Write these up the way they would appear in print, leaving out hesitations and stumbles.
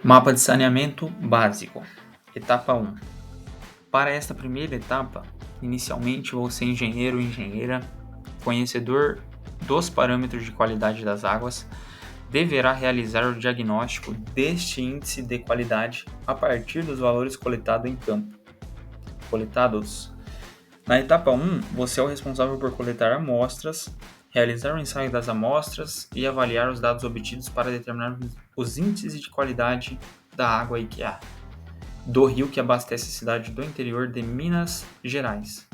Mapa de saneamento básico. Etapa 1. Para esta primeira etapa, inicialmente você, engenheiro ou engenheira, conhecedor dos parâmetros de qualidade das águas, deverá realizar o diagnóstico deste índice de qualidade a partir dos valores coletados em campo. Na etapa 1, você é o responsável por coletar amostras, realizar o ensaio das amostras e avaliar os dados obtidos para determinar os índices de qualidade da água IQA, do rio que abastece a cidade do interior de Minas Gerais.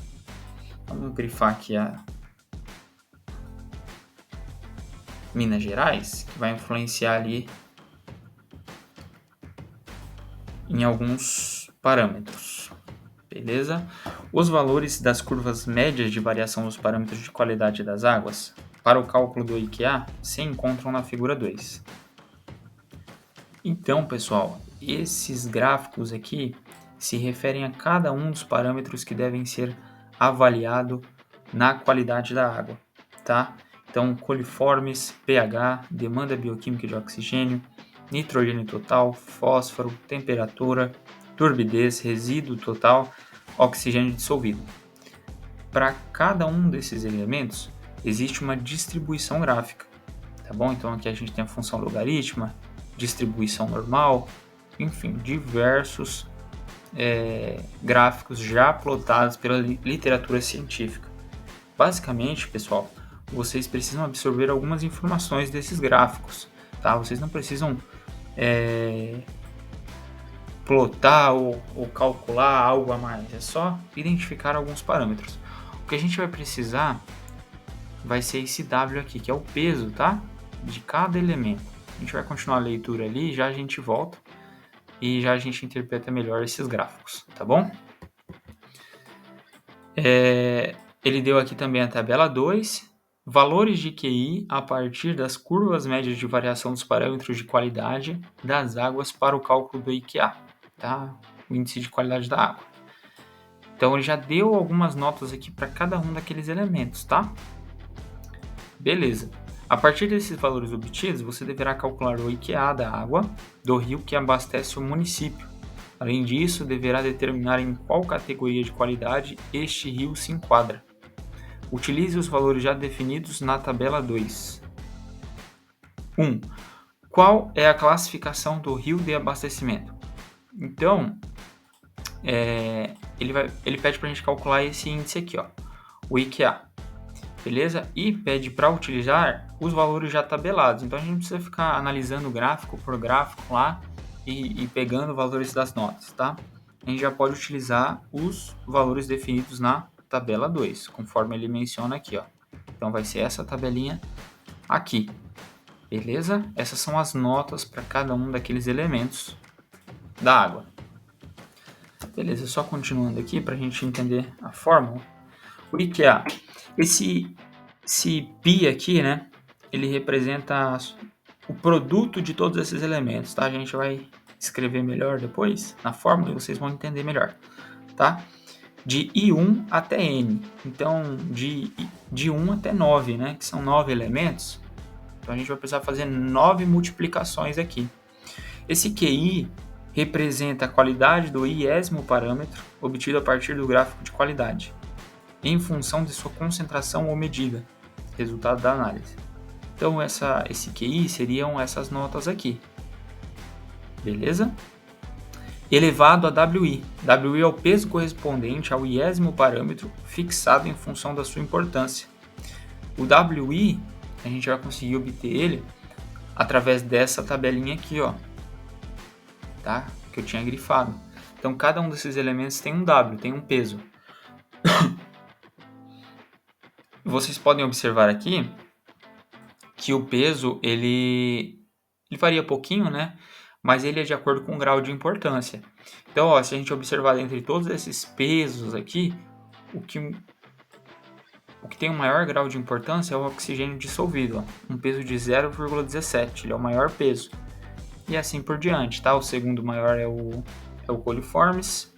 Vamos grifar aqui a Minas Gerais, que vai influenciar ali em alguns parâmetros. Beleza? Os valores das curvas médias de variação dos parâmetros de qualidade das águas para o cálculo do IQA se encontram na figura 2. Então, pessoal, esses gráficos aqui se referem a cada um dos parâmetros que devem ser avaliados na qualidade da água, tá? Então, coliformes, pH, demanda bioquímica de oxigênio, nitrogênio total, fósforo, temperatura, turbidez, resíduo total, oxigênio dissolvido. Para cada um desses elementos, existe uma distribuição gráfica, tá bom? Então, aqui a gente tem a função logarítmica, distribuição normal, enfim, diversos gráficos já plotados pela literatura científica. Basicamente, pessoal, vocês precisam absorver algumas informações desses gráficos, tá? Vocês não precisam plotar ou calcular algo a mais, é só identificar alguns parâmetros. O que a gente vai precisar vai ser esse W aqui, que é o peso, tá? De cada elemento. A gente vai continuar a leitura ali, já a gente volta e já a gente interpreta melhor esses gráficos, tá bom? Ele deu aqui também a tabela 2, valores de QI a partir das curvas médias de variação dos parâmetros de qualidade das águas para o cálculo do IQA, tá? O índice de qualidade da água. Então ele já deu algumas notas aqui para cada um daqueles elementos, tá? Beleza. A partir desses valores obtidos, você deverá calcular o IQA da água do rio que abastece o município. Além disso, deverá determinar em qual categoria de qualidade este rio se enquadra. Utilize os valores já definidos na tabela 2. 1. Qual é a classificação do rio de abastecimento? Então, ele pede para a gente calcular esse índice aqui, ó, o IQA. Beleza? E pede para utilizar os valores já tabelados. Então a gente não precisa ficar analisando gráfico por gráfico lá e pegando valores das notas, tá? A gente já pode utilizar os valores definidos na tabela 2, conforme ele menciona aqui, ó. Então vai ser essa tabelinha aqui. Beleza? Essas são as notas para cada um daqueles elementos da água. Beleza, só continuando aqui para a gente entender a fórmula. O IQA. Esse π aqui, né, ele representa o produto de todos esses elementos, tá? A gente vai escrever melhor depois na fórmula e vocês vão entender melhor, tá? De I1 até N, então de 1 até 9, né, que são 9 elementos, então a gente vai precisar fazer 9 multiplicações aqui. Esse QI representa a qualidade do iésimo parâmetro obtido a partir do gráfico de qualidade, em função de sua concentração ou medida, resultado da análise. Então esse QI seriam essas notas aqui, beleza? Elevado a WI. WI é o peso correspondente ao iésimo parâmetro fixado em função da sua importância. O WI, a gente vai conseguir obter ele através dessa tabelinha aqui, ó, tá? Que eu tinha grifado. Então cada um desses elementos tem um W, tem um peso. Vocês podem observar aqui que o peso ele varia pouquinho, né? Mas ele é de acordo com o grau de importância. Então, ó, se a gente observar entre todos esses pesos aqui, o que tem o maior grau de importância é o oxigênio dissolvido, ó, um peso de 0,17, ele é o maior peso. E assim por diante, tá? O segundo maior é o coliformes.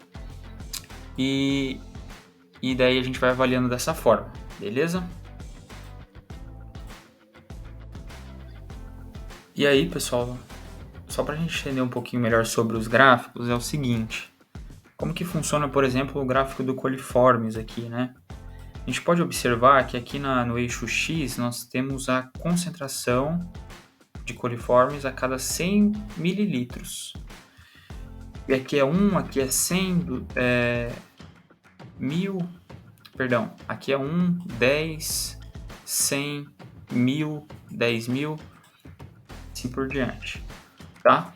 E daí a gente vai avaliando dessa forma, beleza? E aí, pessoal, só para a gente entender um pouquinho melhor sobre os gráficos, é o seguinte. Como que funciona, por exemplo, o gráfico do coliformes aqui, né? A gente pode observar que aqui no eixo X nós temos a concentração de coliformes a cada 100 mililitros. E aqui é 1, aqui é 100, 1000, perdão, aqui é 1, 10, 100, 1000, 10.000, assim por diante, tá?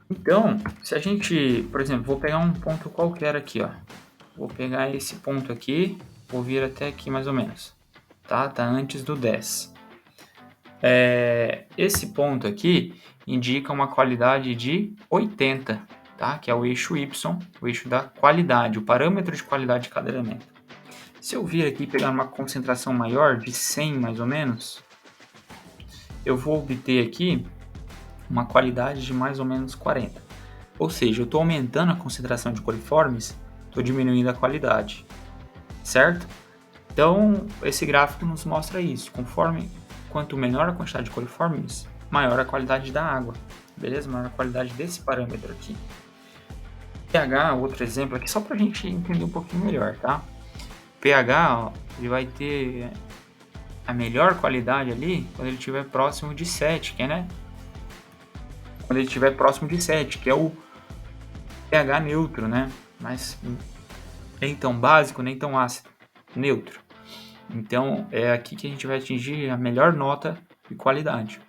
Então, se a gente, por exemplo, vou pegar um ponto qualquer aqui, ó. Vou pegar esse ponto aqui, vou vir até aqui mais ou menos, tá? Tá antes do 10. Esse ponto aqui indica uma qualidade de 80, tá? Que é o eixo Y, o eixo da qualidade, o parâmetro de qualidade de cada elemento. Se eu vir aqui e pegar uma concentração maior, de 100 mais ou menos, eu vou obter aqui uma qualidade de mais ou menos 40. Ou seja, eu estou aumentando a concentração de coliformes, estou diminuindo a qualidade, certo? Então, esse gráfico nos mostra isso. Quanto menor a quantidade de coliformes, maior a qualidade da água, beleza? Maior a qualidade desse parâmetro aqui. pH, outro exemplo aqui, só para a gente entender um pouquinho melhor, tá? pH, ó, ele vai ter a melhor qualidade ali quando ele estiver próximo de 7, que é, né? Quando ele estiver próximo de 7, que é o pH neutro, né? Mas nem tão básico, nem tão ácido, neutro. Então, é aqui que a gente vai atingir a melhor nota de qualidade.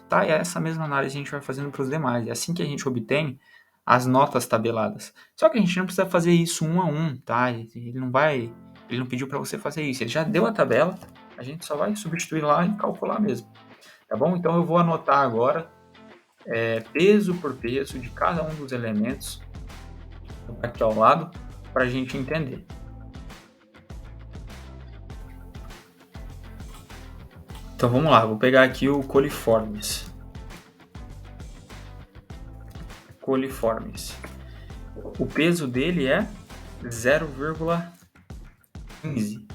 Tá? E essa mesma análise a gente vai fazendo para os demais. É assim que a gente obtém as notas tabeladas. Só que a gente não precisa fazer isso um a um, tá? Ele não pediu para você fazer isso. Ele já deu a tabela, a gente só vai substituir lá e calcular mesmo. Tá bom? Então eu vou anotar agora peso por peso de cada um dos elementos aqui ao lado para a gente entender. Então vamos lá, vou pegar aqui o coliformes. O peso dele é 0,15.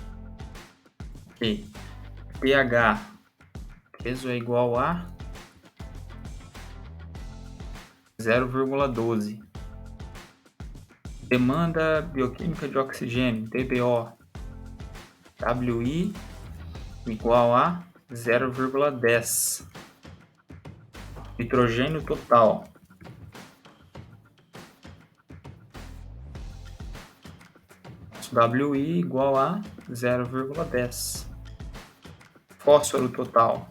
Ok. pH, peso é igual a 0,12. Demanda bioquímica de oxigênio, DBO, WI igual a 0,10. Nitrogênio total, WI igual a 0,10. Fósforo total,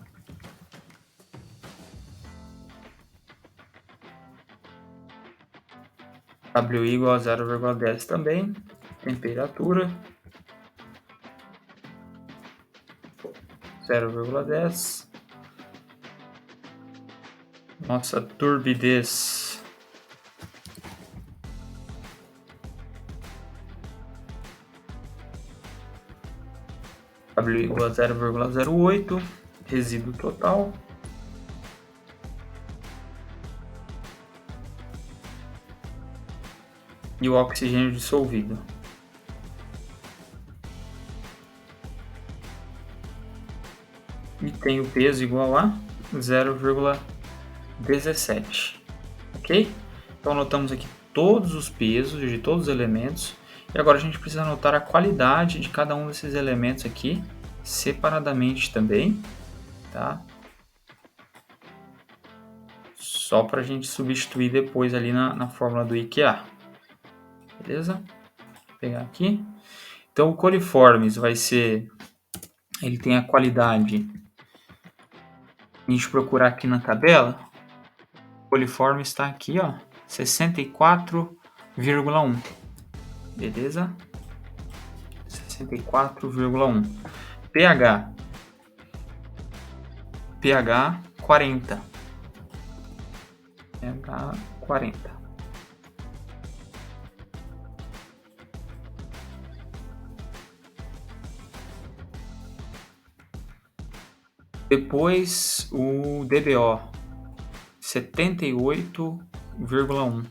WI igual a 0,10 também. Temperatura, 0,10. Nossa turbidez, W igual a 0,08. Resíduo total, e o oxigênio dissolvido. E tem o peso igual a 0,17. Ok? Então anotamos aqui todos os pesos de todos os elementos. E agora a gente precisa anotar a qualidade de cada um desses elementos aqui, separadamente também, tá? Só para a gente substituir depois ali na fórmula do IQA. Beleza? Vou pegar aqui. Então o coliformes vai ser... Ele tem a qualidade... A gente procurar aqui na tabela, o coliformes está aqui, ó, 64,1. Beleza? 64,1. pH 40. pH 40. Depois o DBO 78,1.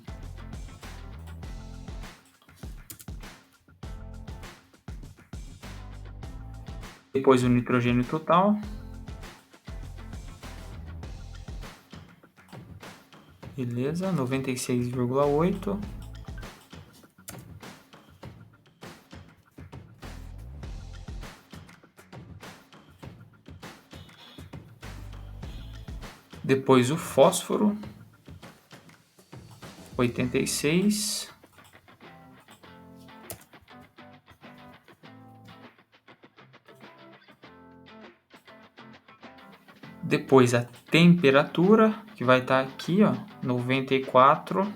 Depois o nitrogênio total Beleza, 96,8. Depois o fósforo, 86. Depois a temperatura, que vai estar aqui, ó, 94.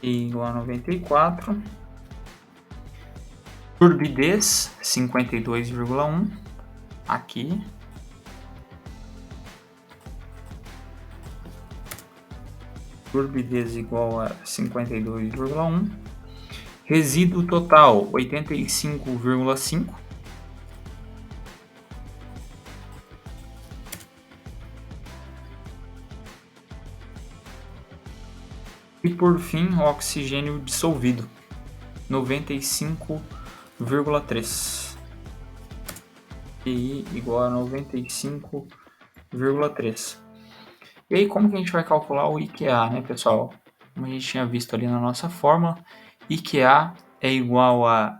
Igual a 94. Turbidez, 52,1. Aqui. Turbidez igual a 52,1. Resíduo total, 85,5. E por fim, o oxigênio dissolvido, 95,3. PI igual a 95,3. E aí, como que a gente vai calcular o IQA, né, pessoal? Como a gente tinha visto ali na nossa fórmula, IQA é igual a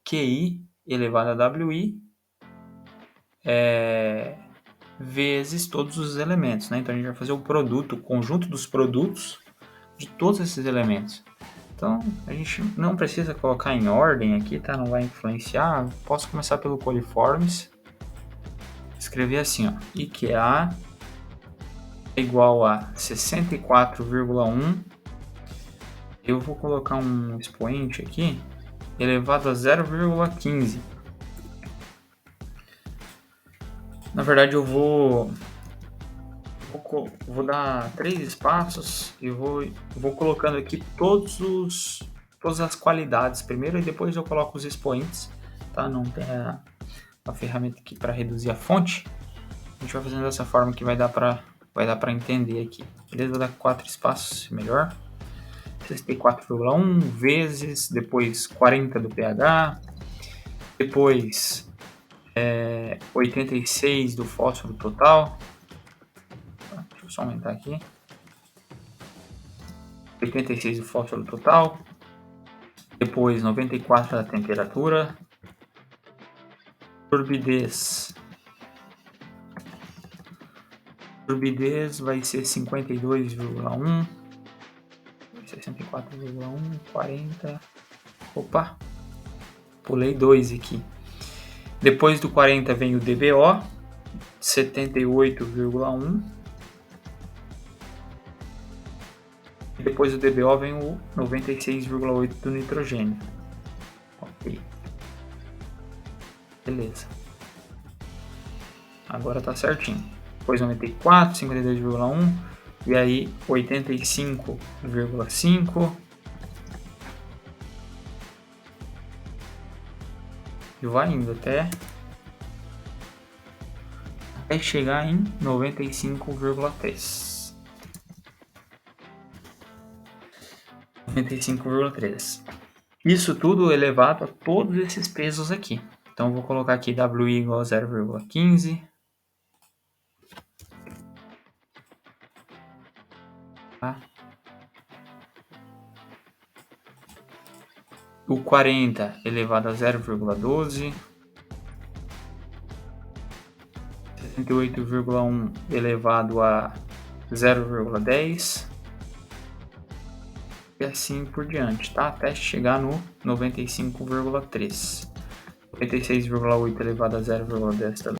QI elevado a WI vezes todos os elementos, né? Então a gente vai fazer o produto, o conjunto dos produtos de todos esses elementos. Então a gente não precisa colocar em ordem aqui, tá? Não vai influenciar. Posso começar pelo coliformes. Escrever assim, ó, IQA é igual a 64,1. Eu vou colocar um expoente aqui elevado a 0,15. Na verdade eu vou dar 3 espaços e vou colocando aqui todas as qualidades primeiro e depois eu coloco os expoentes, tá? Não tem a ferramenta aqui para reduzir a fonte. A gente vai fazendo dessa forma que vai dar para entender aqui. Beleza? Vou dar 4 espaços, melhor. 64,1 vezes, depois 40 do pH, depois 86 do fósforo total. Deixa eu só aumentar aqui. 86 do fósforo total. Depois 94 da temperatura. Turbidez vai ser 52,1. 64,1, 40. Opa! Pulei 2 aqui. Depois do 40 vem o DBO, 78,1. E depois do DBO vem o 96,8 do nitrogênio. Ok. Beleza. Agora tá certinho. Depois 94, 52,1. E aí 85,5. E vai indo até chegar em 95,3. 95,3. Isso tudo elevado a todos esses pesos aqui. Então eu vou colocar aqui WI igual a 0,15. Tá? O 40 elevado a 0,12. 78,1 elevado a 0,10. E assim por diante, tá? Até chegar no 95,3. 96,8 elevado a 0,10 também.